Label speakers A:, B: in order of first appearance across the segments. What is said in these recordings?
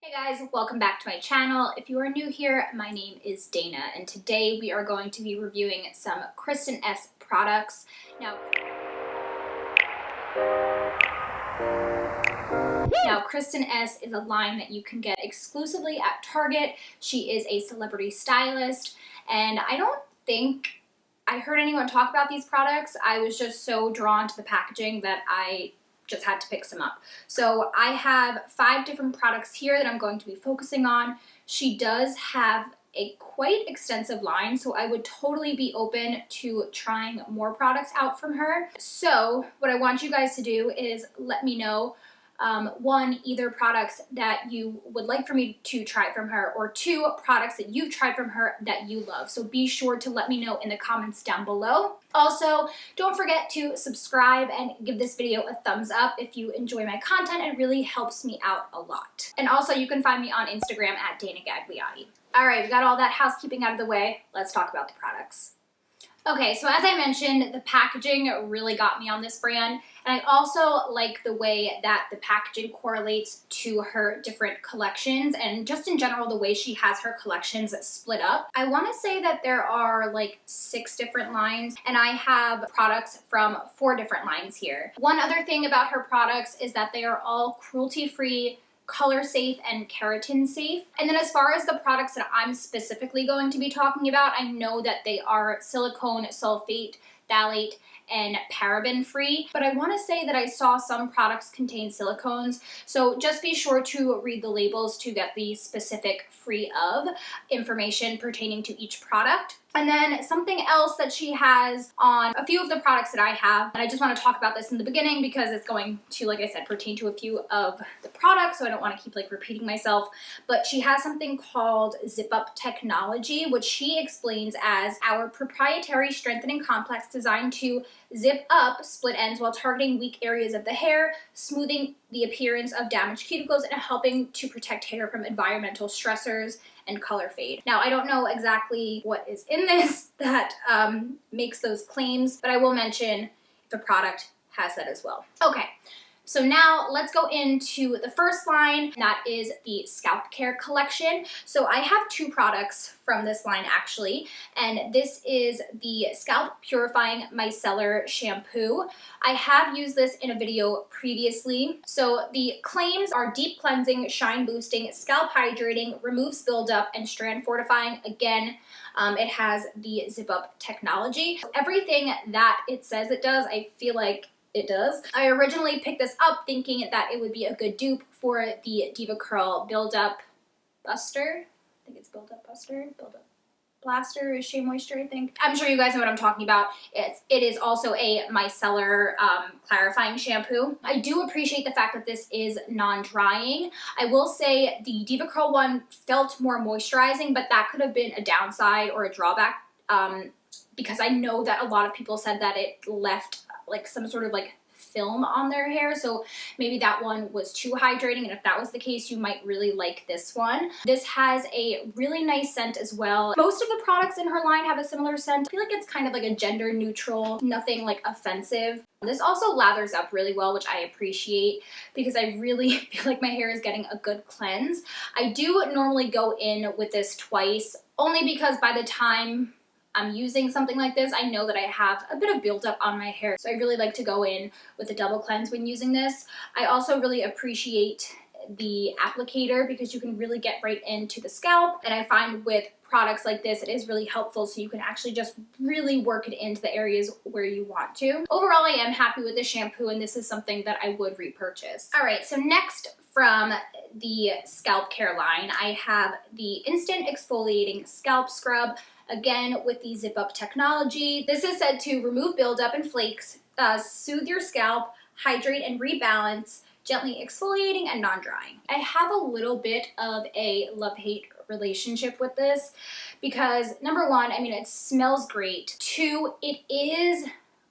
A: Hey guys, welcome back to my channel. If you are new here, my name is Dana, and today we are going to be reviewing some Kristin Ess products. Now, Kristin Ess is a line that you can get exclusively at Target. She is a celebrity stylist, and I don't think I heard anyone talk about these products. I was just so drawn to the packaging that I just had to pick some up. So I have 5 different products here that I'm going to be focusing on. She does have a quite extensive line, so I would totally be open to trying more products out from her. So what I want you guys to do is let me know, 1, either products that you would like for me to try from her, or 2, products that you've tried from her that you love. So be sure to let me know in the comments down below. Also, don't forget to subscribe and give this video a thumbs up if you enjoy my content. It really helps me out a lot. And also, you can find me on Instagram at Dana Gagliotti. All right, we got all that housekeeping out of the way. Let's talk about the products. Okay, so as I mentioned, the packaging really got me on this brand, and I also like the way that the packaging correlates to her different collections, and just in general, the way she has her collections split up. I want to say that there are like 6 different lines, and I have products from 4 different lines here. One other thing about her products is that they are all cruelty-free, color safe, and keratin safe. And then as far as the products that I'm specifically going to be talking about, I know that they are silicone, sulfate, phthalate, and paraben free, but I want to say that I saw some products contain silicones, so just be sure to read the labels to get the specific free of information pertaining to each product. And then something else that she has on a few of the products that I have, and I just want to talk about this in the beginning because it's going to, like I said, pertain to a few of the products, so I don't want to keep like repeating myself, but she has something called Zip Up technology, which she explains as our proprietary strengthening complex designed to zip up split ends while targeting weak areas of the hair, smoothing the appearance of damaged cuticles, and helping to protect hair from environmental stressors and color fade. Now, I don't know exactly what is in this that makes those claims, but I will mention if the product has that as well. Okay. So now let's go into the first line, and that is the Scalp Care collection. So I have 2 products from this line actually, and this is the Scalp Purifying Micellar Shampoo. I have used this in a video previously. So the claims are deep cleansing, shine boosting, scalp hydrating, removes buildup, and strand fortifying. Again, it has the Zip Up technology. So everything that it says it does, I feel like it does. I originally picked this up thinking that it would be a good dupe for the Diva Curl Build-Up Buster. I think it's Build-Up Buster, Build-Up Blaster is Shea Moisture, I think. I'm sure you guys know what I'm talking about. It is also a micellar clarifying shampoo. I do appreciate the fact that this is non-drying. I will say the Diva Curl one felt more moisturizing, but that could have been a downside or a drawback because I know that a lot of people said that it left like some sort of like film on their hair, so maybe that one was too hydrating, and if that was the case, you might really like this one. This has a really nice scent as well. Most of the products in her line have a similar scent. I feel like it's kind of like a gender neutral, nothing like offensive. This also lathers up really well, which I appreciate because I really feel like my hair is getting a good cleanse. I do normally go in with this twice, only because by the time I'm using something like this, I know that I have a bit of buildup on my hair, so I really like to go in with a double cleanse when using this. I also really appreciate the applicator because you can really get right into the scalp, and I find with products like this, it is really helpful so you can actually just really work it into the areas where you want to. Overall, I am happy with this shampoo, and this is something that I would repurchase. All right, so next from the Scalp Care line, I have the Instant Exfoliating Scalp Scrub. Again, with the Zip Up technology. This is said to remove buildup and flakes, soothe your scalp, hydrate and rebalance, gently exfoliating and non-drying. I have a little bit of a love-hate relationship with this because number 1, I mean, it smells great. 2, it is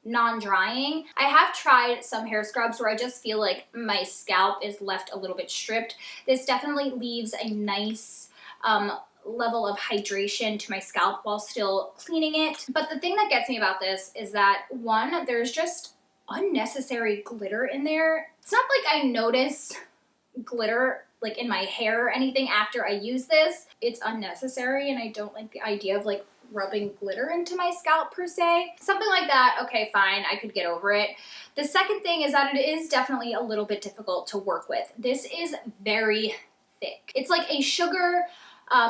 A: non-drying. I have tried some hair scrubs where I just feel like my scalp is left a little bit stripped. This definitely leaves a nice level of hydration to my scalp while still cleaning it. But the thing that gets me about this is that 1, there's just unnecessary glitter in there. It's not like I notice glitter like in my hair or anything after I use this. It's unnecessary and I don't like the idea of like rubbing glitter into my scalp per se. Something like that, okay, fine, I could get over it. The second thing is that it is definitely a little bit difficult to work with. This is very thick. It's like a sugar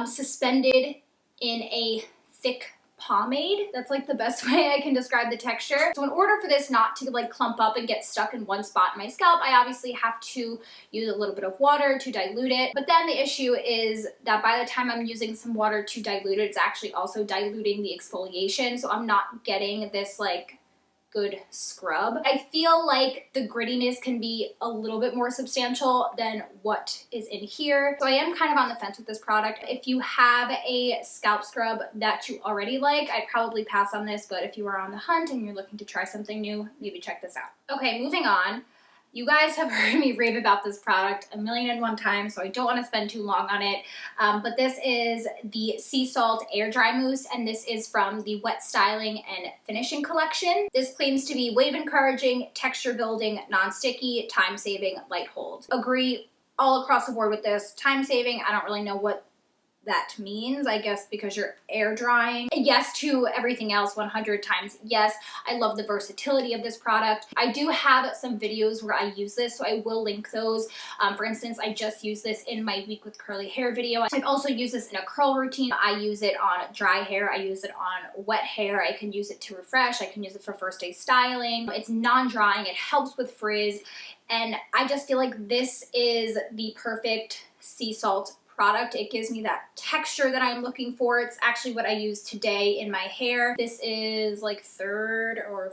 A: suspended in a thick pomade. That's like the best way I can describe the texture. So in order for this not to like clump up and get stuck in one spot in my scalp, I obviously have to use a little bit of water to dilute it. But then the issue is that by the time I'm using some water to dilute it, it's actually also diluting the exfoliation. So I'm not getting this like good scrub. I feel like the grittiness can be a little bit more substantial than what is in here. So I am kind of on the fence with this product. If you have a scalp scrub that you already like, I'd probably pass on this, but if you are on the hunt and you're looking to try something new, maybe check this out. Okay, moving on. You guys have heard me rave about this product a million and one times, so I don't want to spend too long on it. But this is the Sea Salt Air Dry Mousse, and this is from the Wet Styling and Finishing collection. This claims to be wave encouraging, texture building, non-sticky, time saving, light hold. Agree all across the board with this. Time saving, I don't really know what that means, I guess because you're air drying. Yes to everything else, 100 times yes. I love the versatility of this product. I do have some videos where I use this, so I will link those. For instance, I just used this in my week with curly hair video. I've also used this in a curl routine. I use it on dry hair. I use it on wet hair. I can use it to refresh. I can use it for first day styling. It's non-drying. It helps with frizz. And I just feel like this is the perfect sea salt product. It gives me that texture that I'm looking for. It's actually what I use today in my hair. This is like third or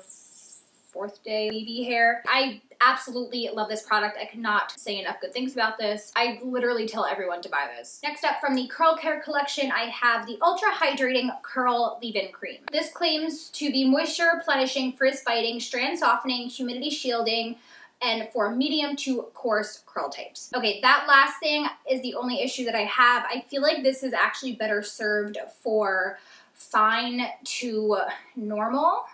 A: fourth day wavy hair. I absolutely love this product. I cannot say enough good things about this. I literally tell everyone to buy this. Next up from the Curl Care collection, I have the Ultra Hydrating Curl Leave-In Cream. This claims to be moisture replenishing, frizz fighting, strand softening, humidity shielding, and for medium to coarse curl types. Okay, that last thing is the only issue that I have. I feel like this is actually better served for fine to normal,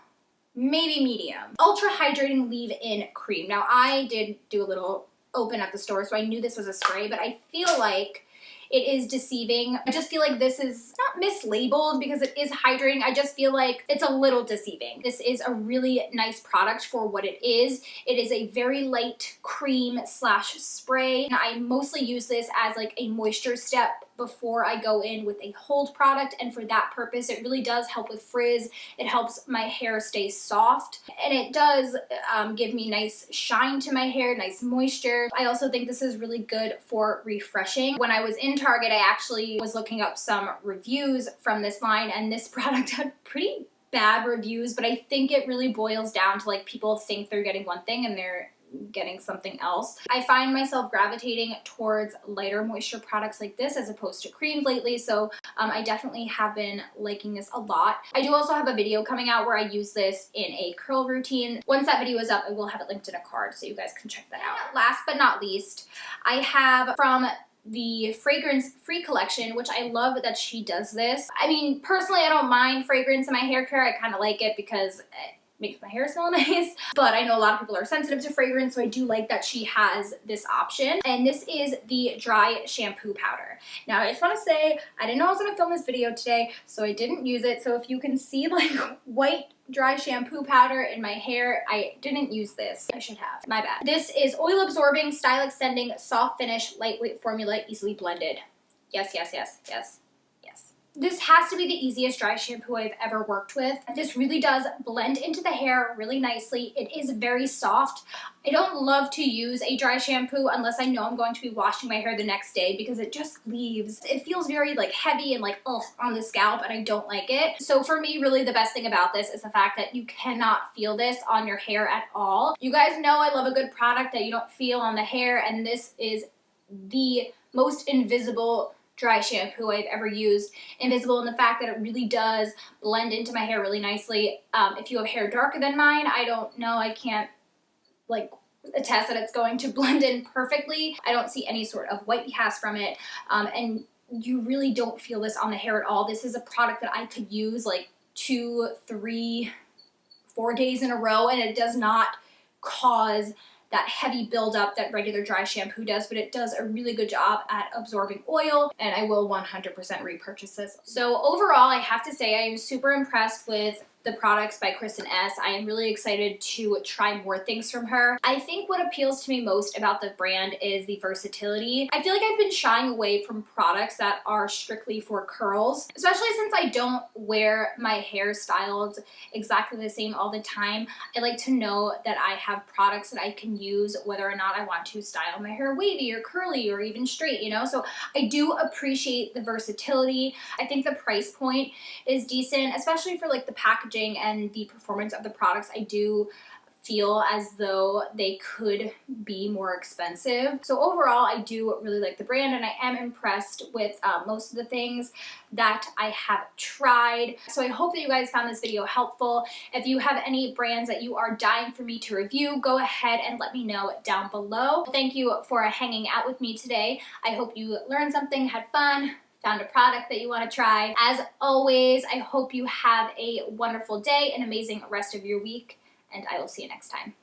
A: maybe medium. Ultra Hydrating Leave-In Cream. Now, I did do a little open at the store, so I knew this was a spray, but I feel like it is deceiving. I just feel like this is not mislabeled because it is hydrating. I just feel like it's a little deceiving. This is a really nice product for what it is. It is a very light cream slash spray. I mostly use this as like a moisture step before I go in with a hold product, and for that purpose it really does help with frizz. It helps my hair stay soft, and it does give me nice shine to my hair, nice moisture. I also think this is really good for refreshing. When I was in Target, I actually was looking up some reviews from this line, and this product had pretty bad reviews, but I think it really boils down to like people think they're getting one thing and they're getting something else. I find myself gravitating towards lighter moisture products like this as opposed to creams lately, so I definitely have been liking this a lot. I do also have a video coming out where I use this in a curl routine. Once that video is up, I will have it linked in a card so you guys can check that out. Last but not least, I have from the Fragrance Free collection, which I love that she does this. I mean, personally, I don't mind fragrance in my hair care. I kind of like it because it makes my hair smell nice, but I know a lot of people are sensitive to fragrance, so I do like that she has this option. And this is the dry shampoo powder. Now, I just want to say, I didn't know I was going to film this video today, so I didn't use it. So if you can see like white dry shampoo powder in my hair, I didn't use this. I should have. My bad. This is oil absorbing, style extending, soft finish, lightweight formula, easily blended. Yes, yes, yes, yes. This has to be the easiest dry shampoo I've ever worked with. This really does blend into the hair really nicely. It is very soft. I don't love to use a dry shampoo unless I know I'm going to be washing my hair the next day because it just leaves. It feels very like heavy and like ugh on the scalp, and I don't like it. So for me, really the best thing about this is the fact that you cannot feel this on your hair at all. You guys know I love a good product that you don't feel on the hair, and this is the most invisible dry shampoo I've ever used. Invisible in the fact that it really does blend into my hair really nicely. If you have hair darker than mine, I don't know, I can't like attest that it's going to blend in perfectly. I don't see any sort of white cast from it, and you really don't feel this on the hair at all. This is a product that I could use like 2, 3, 4 days in a row, and it does not cause that heavy buildup that regular dry shampoo does, but it does a really good job at absorbing oil, and I will 100% repurchase this. So overall, I have to say I am super impressed with the products by Kristin Ess. I am really excited to try more things from her. I think what appeals to me most about the brand is the versatility. I feel like I've been shying away from products that are strictly for curls, especially since I don't wear my hair styled exactly the same all the time. I like to know that I have products that I can use whether or not I want to style my hair wavy or curly or even straight, you know? So I do appreciate the versatility. I think the price point is decent, especially for like the packaging and the performance of the products. I do feel as though they could be more expensive. So overall, I do really like the brand, and I am impressed with most of the things that I have tried. So I hope that you guys found this video helpful. If you have any brands that you are dying for me to review, go ahead and let me know down below. Thank you for hanging out with me today. I hope you learned something, had fun, found a product that you want to try. As always, I hope you have a wonderful day, an amazing rest of your week, and I will see you next time.